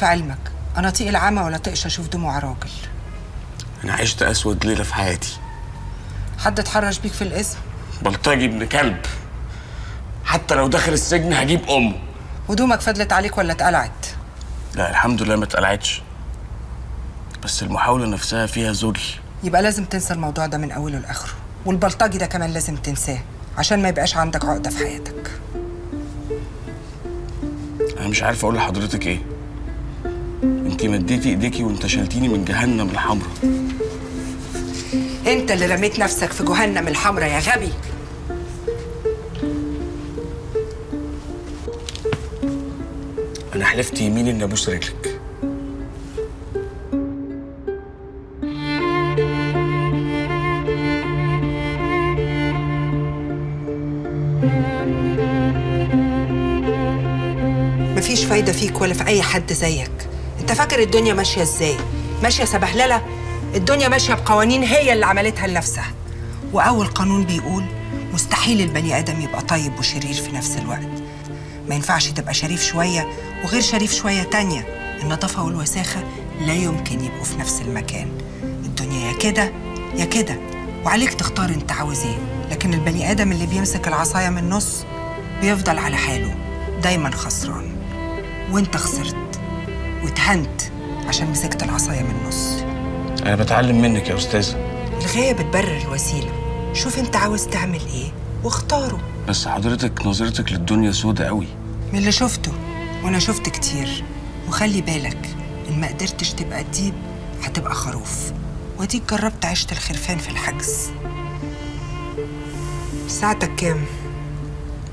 في علمك انا طيق العمى ولا طقش اشوف دموع راجل. انا عشت اسود ليله في حياتي. حد اتحرش بيك في الاسم؟ بلطجي ابن كلب، حتى لو دخل السجن هجيب امه. هدومك فضلت عليك ولا اتقلعت؟ لا الحمد لله ما اتقلعتش، بس المحاوله نفسها فيها ذل. يبقى لازم تنسى الموضوع ده من اوله لاخره، والبلطجي ده كمان لازم تنساه عشان ما يبقاش عندك عقده في حياتك. انا مش عارف اقول لحضرتك ايه. انتي مديتي ايديكي وانتشلتيني من جهنم الحمراء. انت اللي رميت نفسك في جهنم الحمراء يا غبي. انا حلفت يمين اني ابوس رجلك. مفيش فايده فيك ولا في اي حد زيك. انت فاكر الدنيا ماشيه ازاي؟ ماشيه سبهلله؟ الدنيا ماشيه بقوانين هي اللي عملتها لنفسها. واول قانون بيقول مستحيل البني ادم يبقى طيب وشرير في نفس الوقت. ما ينفعش تبقى شريف شويه وغير شريف شويه تانيه. النظافه والوساخه لا يمكن يبقوا في نفس المكان. الدنيا يا كده يا كده، وعليك تختار انت عاوز ايه. لكن البني ادم اللي بيمسك العصايه من النص بيفضل على حاله، دايما خسران. وانت خسرت واتهنت عشان مسكت العصايه من النص. انا بتعلم منك يا استاذه. الغايه بتبرر الوسيله. شوف انت عاوز تعمل ايه واختاره. بس حضرتك نظرتك للدنيا سودة قوي. من اللي شفته وانا شفت كتير. وخلي بالك ان ما قدرتش تبقى ديب هتبقى خروف. وديك جربت عيشه الخرفان في الحجز. ساعتك كام؟